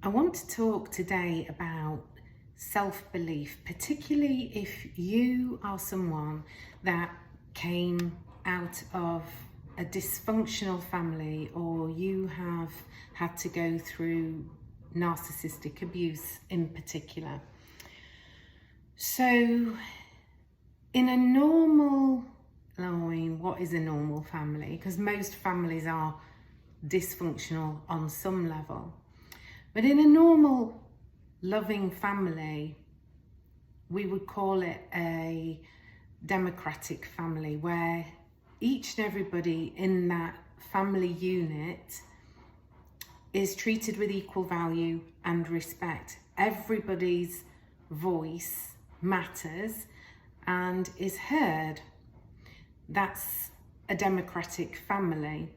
I want to talk today about self-belief, particularly if you are someone that came out of a dysfunctional family, or you have had to go through narcissistic abuse in particular. So in a normal, what is a normal family? Because most families are dysfunctional on some level. But in a normal, loving family, we would call it a democratic family, where each and everybody in that family unit is treated with equal value and respect. Everybody's voice matters and is heard. That's a democratic family.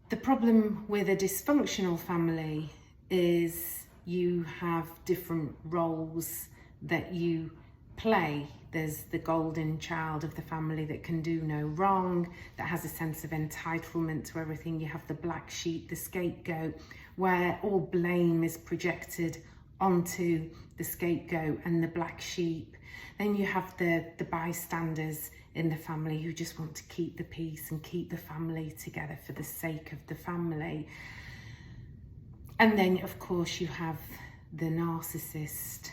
The problem with a dysfunctional family is you have different roles that you play. There's the golden child of the family that can do no wrong, that has a sense of entitlement to everything. You have the black sheep, the scapegoat, where all blame is projected onto the scapegoat and the black sheep. Then you have the bystanders in the family who just want to keep the peace and keep the family together for the sake of the family. And then, of course, you have the narcissist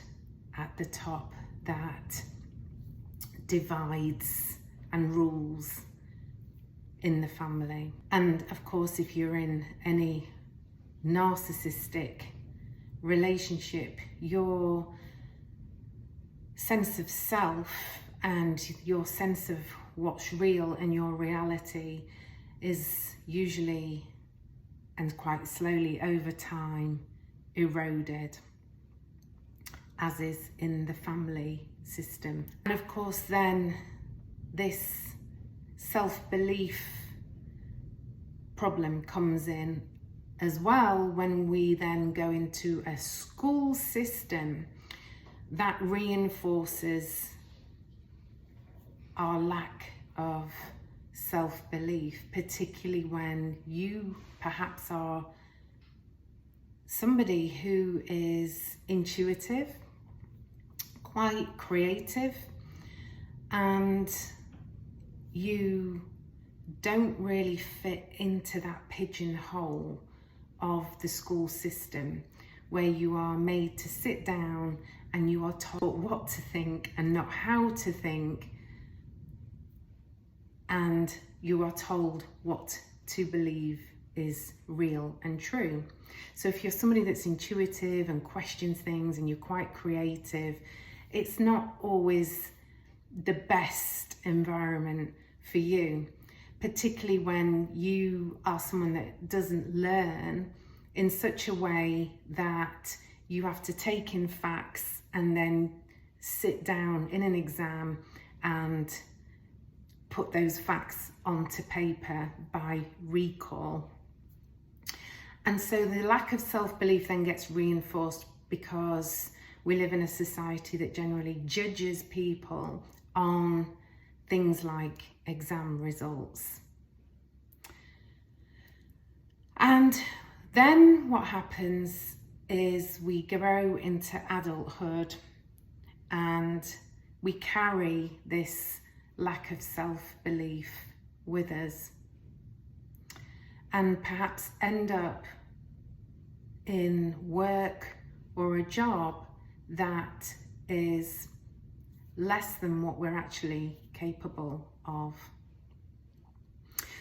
at the top that divides and rules in the family. And of course, if you're in any narcissistic relationship, your sense of self and your sense of what's real and your reality is usually, and quite slowly over time, eroded, as is in the family system. And of course then this self-belief problem comes in as well when we then go into a school system that reinforces our lack of self-belief, particularly when you perhaps are somebody who is intuitive, quite creative, and you don't really fit into that pigeonhole of the school system, where you are made to sit down and you are told what to think and not how to think, and you are told what to believe is real and true. So if you're somebody that's intuitive and questions things and you're quite creative, it's not always the best environment for you, particularly when you are someone that doesn't learn in such a way that you have to take in facts and then sit down in an exam and put those facts onto paper by recall. And so the lack of self-belief then gets reinforced because we live in a society that generally judges people on things like exam results. And then what happens is we grow into adulthood and we carry this lack of self-belief with us, and perhaps end up in work or a job that is less than what we're actually capable of.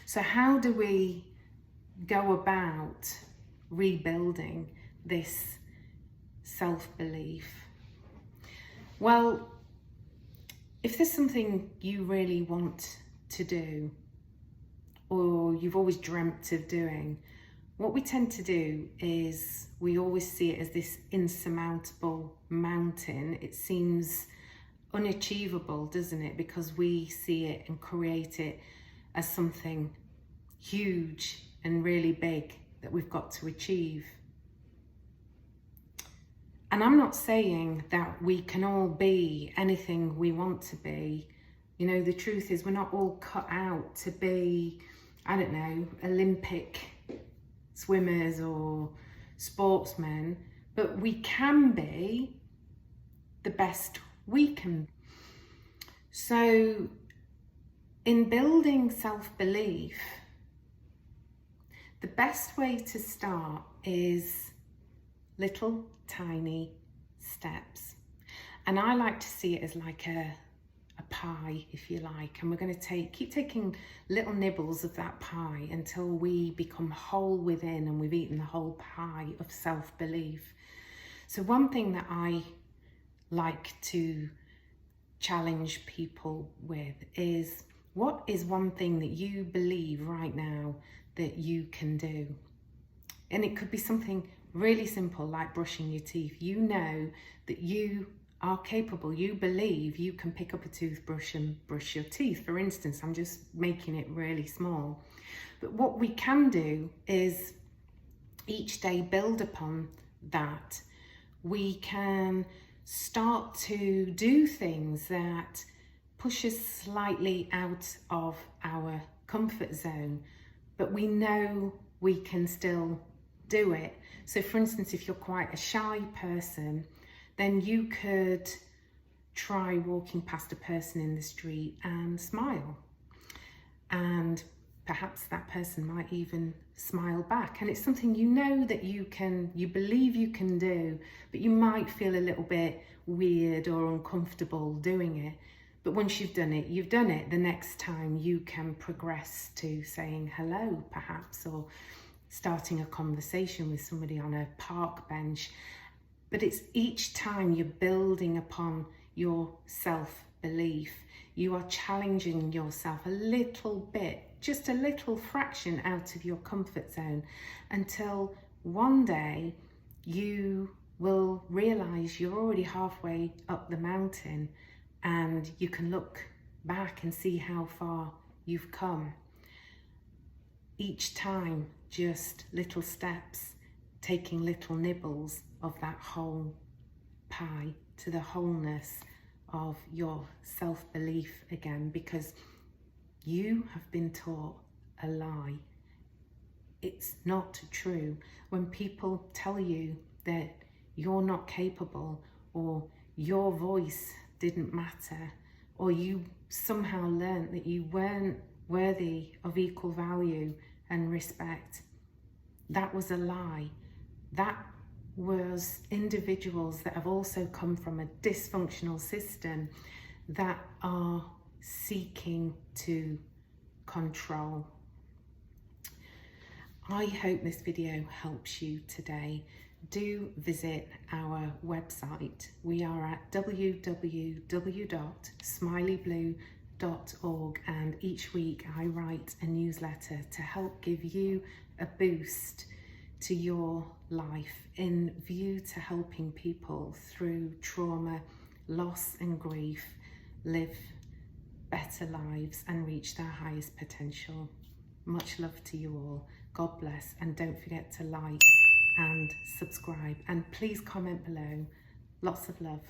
So how do we go about rebuilding this self-belief? Well, if there's something you really want to do, or you've always dreamt of doing, what we tend to do is we always see it as this insurmountable mountain. It seems unachievable, doesn't it? Because we see it and create it as something huge and really big that we've got to achieve. And I'm not saying that we can all be anything we want to be. You know, the truth is we're not all cut out to be, I don't know, Olympic swimmers or sportsmen, but we can be the best we can. So in building self-belief, the best way to start is little tiny steps. And I like to see it as like a pie, if you like, and we're going to keep taking little nibbles of that pie until we become whole within and we've eaten the whole pie of self-belief. So one thing that I like to challenge people with is, what is one thing that you believe right now that you can do? And it could be something really simple like brushing your teeth. You know that you are capable, you believe you can pick up a toothbrush and brush your teeth, for instance. I'm just making it really small. But what we can do is each day build upon that. We can start to do things that push us slightly out of our comfort zone, but we know we can still do it. So for instance, if you're quite a shy person, then you could try walking past a person in the street and smile. And perhaps that person might even smile back. And it's something you know that you believe you can do, but you might feel a little bit weird or uncomfortable doing it. But once you've done it, you've done it. The next time you can progress to saying hello, perhaps, or starting a conversation with somebody on a park bench. But it's each time you're building upon your self-belief. You are challenging yourself a little bit, just a little fraction out of your comfort zone, until one day you will realize you're already halfway up the mountain and you can look back and see how far you've come. Each time, just little steps, taking little nibbles of that whole pie to the wholeness of your self-belief again, because you have been taught a lie. It's not true. When people tell you that you're not capable, or your voice didn't matter, or you somehow learned that you weren't worthy of equal value and respect, that was a lie. That was individuals that have also come from a dysfunctional system that are seeking to control. I hope this video helps you today. Do visit our website. We are at www.smileyblue.org, and each week I write a newsletter to help give you a boost to your life in view to helping people through trauma, loss and grief live better lives and reach their highest potential. Much love to you all. God bless, and don't forget to like and subscribe, and please comment below. Lots of love.